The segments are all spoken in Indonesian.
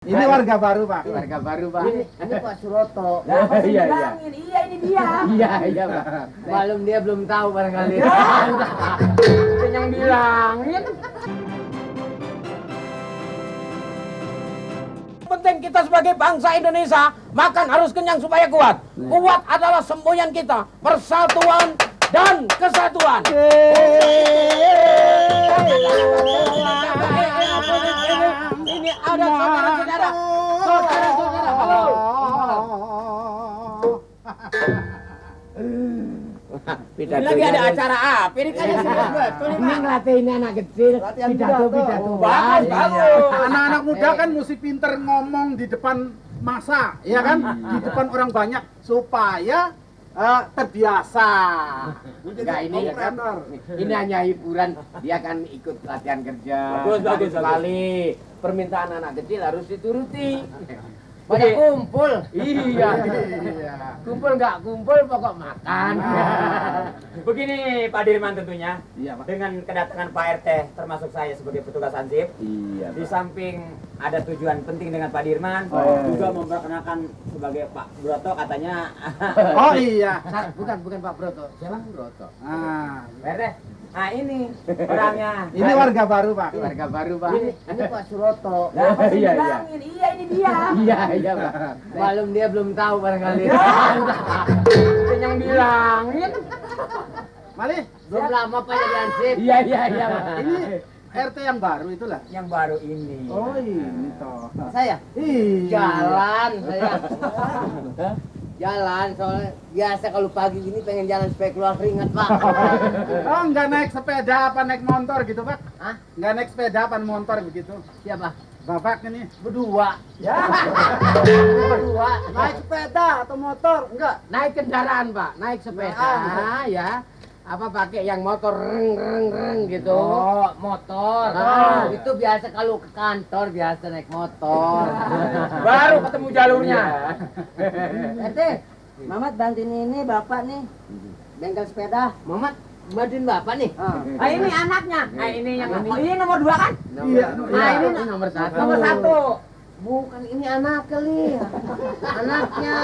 Ini warga baru, Pak. Warga baru, Pak. Ini Pak Suroto. Nah, iya, iya. Iya ini dia. Iya, Pak. Malum dia belum tahu barangkali. Yang bilangin. Penting kita sebagai bangsa Indonesia makan harus kenyang supaya kuat. Kuat adalah semboyan kita, persatuan dan kesatuan. Ini ada saudara-saudara. Saudara-saudara. Halo. Ini lagi ada acara apa? Ini kan Ini ngelatihin anak kecil, pidato. bagus, bagus. Anak-anak muda kan mesti pinter ngomong di depan masa, ya kan? Di depan orang banyak supaya terbiasa. Enggak, ini ya kan. Ini hanya hiburan, dia kan ikut latihan kerja. Bagus. Sekali permintaan anak kecil harus dituruti. Pada kumpul. Iya. Kumpul nggak kumpul pokok makan. Begini Pak Dirman tentunya, Iya, Pak. dengan kedatangan Pak RT termasuk saya sebagai petugas Hansip, Iya. di samping ada tujuan penting dengan Pak Dirman, juga memperkenalkan sebagai Pak Broto katanya. Oh iya. Bukan Pak Broto, Jalan Broto. Nah, Pak RT, nah ini orangnya. ini warga baru, Pak. Warga baru, Pak. Ini Pak Suroto. Nah, iya. Iya ini dia. Iya, Pak. Malum dia belum tahu barangkali. Yang bilangin. Mali, Belum lama Pak jadi Hansip. Iya, Pak. ini RT yang baru itulah. Yang baru ini. Oh, ini toh. Saya Iya. jalan saya. Jalan soalnya biasa kalau pagi gini pengen jalan supaya keluar keringat, Pak. Oh, nggak naik sepeda apa naik motor gitu, Pak? Hah? Nggak naik sepeda apa motor begitu? Siapa? Bapak ini. Berdua. Ya. Berdua. Naik sepeda atau motor? Enggak. Naik kendaraan, Pak. Naik sepeda, ya. Apa pakai yang motor reng gitu. Oh, motor. Ah. Itu biasa kalau ke kantor biasa naik motor. Baru ketemu jalurnya. RT, Mamat bantuin ini bapak nih. Bengkel sepeda. Mamat bantuin bapak nih. Ah ini anaknya. Nah ini yang ini nomor 2 kan? Iya. Nah, ini nomor 1. Nomor 1. Bukan ini anak kali. Anaknya.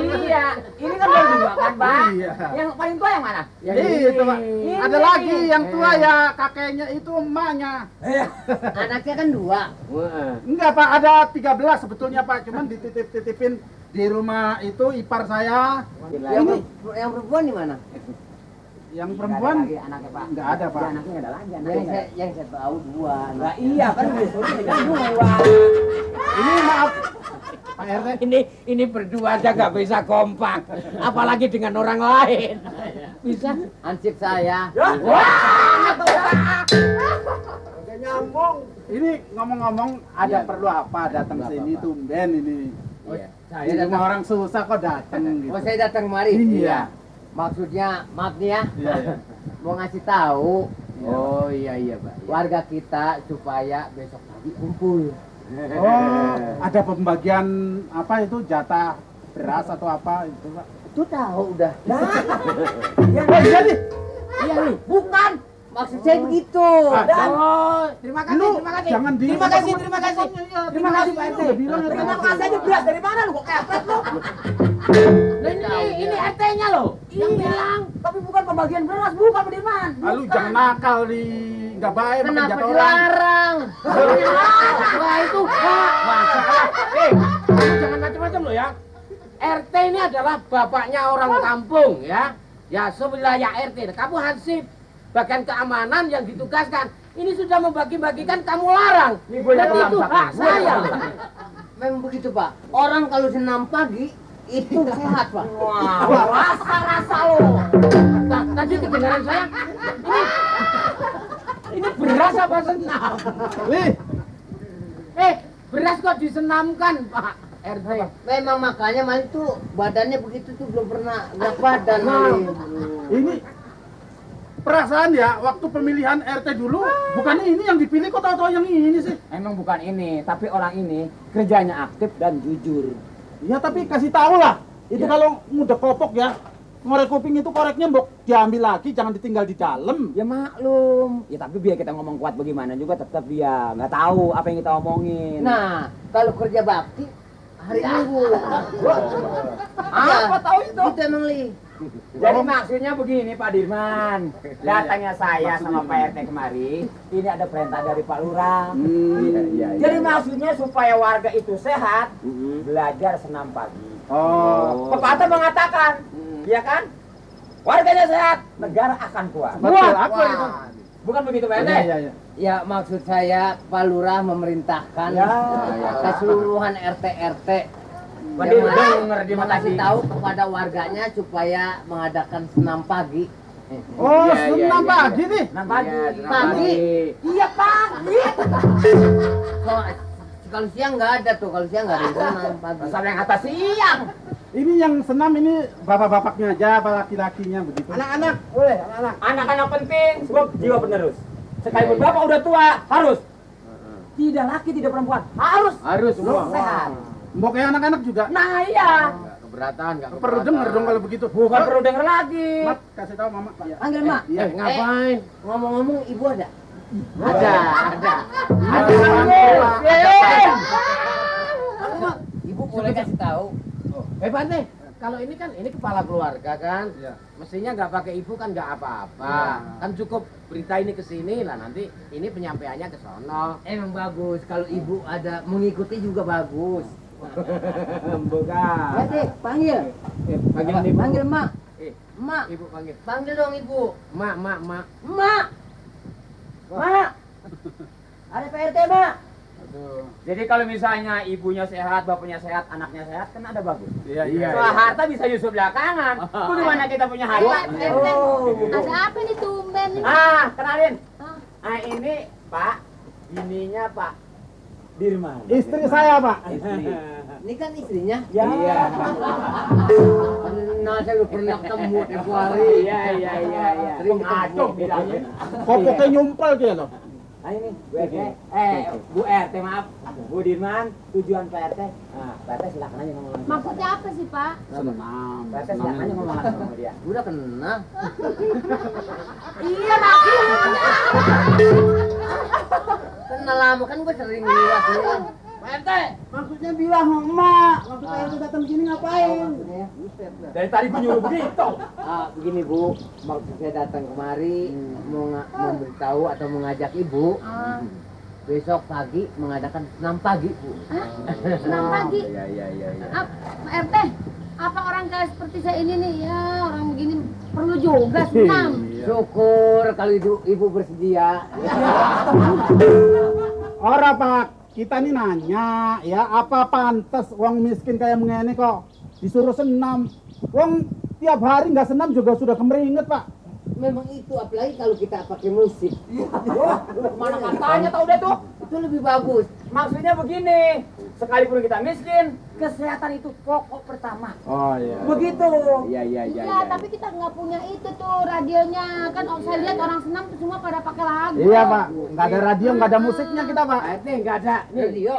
Iya, ini kan yang 2 kan, Pak? Iya. Yang paling tua yang mana? Itu, Pak. Ini. Ada lagi yang tua ya kakeknya itu emaknya. Anaknya kan 2. Enggak, Pak, ada 13 sebetulnya, Pak. Cuman dititip-titipin di rumah itu ipar saya. Yang perempuan di mana? Yang perempuan Anaknya, Pak. enggak ada, Pak. Anaknya enggak ada lagi. Yang saya tahu 2. Lah iya kan disuruh dengan 2. Ini maaf, Pak RT. Ini berdua aja nggak bisa kompak, apalagi dengan orang lain. Bisa? Ansip saya. Ini ngomong-ngomong ada perlu apa datang sini tumben ini. Iya. Di rumah orang susah kok datang gitu. Oh, saya datang kemari. Iya. Maksudnya, maaf nih ya. Iya. Mau ngasih tahu Oh iya, Pak. warga kita supaya besok pagi kumpul. Oh, ada pembagian apa itu jatah beras atau apa itu, Pak? Itu tahu udah. Oh, iya nih. Iya nih, bukan. Maksud saya begitu. Oh, terima kasih, Lu terima kasih. jangan di Terima kasih, terima kasih. Terima kasih, Pak RT. Udah bilang Terima kasih aja beras dari mana lu kok kepet lu? Lah, ini RT-nya loh. Yang bilang. Tapi bukan pembagian beras, bukan Pak Dirman. Lalu jangan nakal di nggak baik makan Kenapa jatah orang. dilarang? Wah itu, masalah. Jangan macam-macam loh ya. RT ini adalah bapaknya orang kampung ya. Ya sewilayah RT. Kamu Hansip, bagian keamanan yang ditugaskan. Ini sudah membagi-bagikan kamu larang. Dan itu hak saya. Memang begitu, Pak. Orang kalau senam pagi itu sehat, Pak. Wah, rasa-rasa lo. Nah, tadi kedengaran saya. Ini beras apa senam? Lih, Beras kok disenamkan, Pak RT? Memang makanya Mali tuh badannya begitu tuh belum pernah berat badan Mali. ini perasaan ya waktu pemilihan RT dulu bukannya ini yang dipilih kok tahu-tahu yang ini sih. Emang bukan ini, tapi orang ini kerjanya aktif dan jujur. Ya tapi kasih tahu lah. Itu Ya. kalau muda kopok ya. ngorek kuping itu koreknya mbok diambil lagi, jangan ditinggal di dalam. Ya maklum. Ya tapi biar kita ngomong kuat bagaimana juga tetap dia nggak tahu apa yang kita omongin. Nah, kalau kerja bakti hari Minggu. Apa tahu itu? Itu emang Li. Jadi maksudnya begini Pak Dirman, datangnya saya sama Pak RT kemari, ini ada perintah dari Pak Lurah. Jadi maksudnya supaya warga itu sehat, belajar senam pagi. Oh. Pepatah mengatakan, ya kan? Warganya sehat, negara akan kuat. Betul, apa itu? Bukan begitu Pak RT? Iya. Ya maksud saya Pak Lurah memerintahkan Ya. keseluruhan RT-RT Waduh, yang denger dia mengasih makasih. tahu kepada warganya supaya mengadakan senam pagi. Oh, Iya, iya, senam iya, pagi nih. Senam pagi. Pagi. Iya pagi. Kalau siang nggak ada tuh, kalau siang nggak ada yang senam pagi. Sampai yang atas siang. Ini yang senam ini bapak-bapaknya aja, apa laki-lakinya begitu. Anak-anak, boleh anak-anak. Anak-anak penting, sebab jiwa penerus. Sekalipun bapak udah tua, harus. Tidak laki, tidak perempuan, harus. Harus semua. Sehat. Mbok kayak anak-anak juga. Nah iya. Nggak keberatan, nggak Perlu denger dong kalau begitu. Bukan perlu denger lagi. Mat, kasih tahu mama. Iya. Panggil Mak. Iya. Ngapain? Ngomong-ngomong ibu ada? Ada. Ada Ibu boleh kasih tahu. Pak nih, kalau ini kan ini kepala keluarga kan, Iya. mestinya nggak pakai ibu kan nggak apa-apa, Iya. kan cukup berita ini ke sini lah, nanti ini penyampaiannya ke sono. Emang bagus, kalau ibu ada mengikuti juga bagus. Bukan. Ya deh, panggil. Panggil ibu. Panggil Mak. Eh, Mak, ibu panggil. panggil dong ibu. Mak. Mak. Mak. Ada PRT, Mak. Aduh. Jadi kalau misalnya ibunya sehat, bapaknya sehat, anaknya sehat, kan ada bagus. Iya, iya. Soal harta bisa nyusul belakangan. Bagaimana kita punya harta? Ada apa nih tumben nih? Kenalin. Ah. Ini Pak, bininya Pak Dirman. Istri saya, Pak. Ini kan istrinya. Ya. Nah, saya udah pernah ketemu tempo hari. Iya. Sering Ngaco ketemu. bilangnya. Kopoknya nyumpel dia loh. Nah ini, Bu RT, Bu RT maaf, Bu Dirman, tujuan Pak RT. Nah, Pak RT silakan aja ngomong langsung. Maksudnya apa sih, Pak? Senam. Pak RT silakan aja ngomong langsung sama dia. Udah kena. Iya, maksudnya. Kenal lama kan gue sering lihat nih. Pak RT, Maksudnya bilang emak. Maksudnya itu datang sini ngapain? Maksudnya, buset dah. Dari tadi gue nyuruh begitu. Begini Bu, maksud saya datang kemari mau memberitahu atau mengajak Ibu Ah, besok pagi mengadakan senam pagi Bu. senam pagi. Iya. Ah, Pak RT, apa orang kayak seperti saya ini nih, ya orang begini perlu juga senam. Syukur kalau Ibu bersedia. Ora, Pak. Kita nih nanya, ya apa pantas uang miskin kayak mengene kok disuruh senam. Uang tiap hari nggak senam juga sudah kemeringet, Pak. Memang itu, apalagi kalau kita pakai musik. Mana katanya tau deh tuh. Itu lebih bagus. Maksudnya begini, sekalipun kita miskin, kesehatan itu pokok pertama. Oh iya. Begitu. Iya, tapi kita nggak punya itu tuh radionya. Kan saya lihat orang senam tuh semua pada pakai lagu. Iya, Pak. Nggak ada radio, nggak ada musiknya kita, Pak. Pak RT nggak ada. Nih, Radio.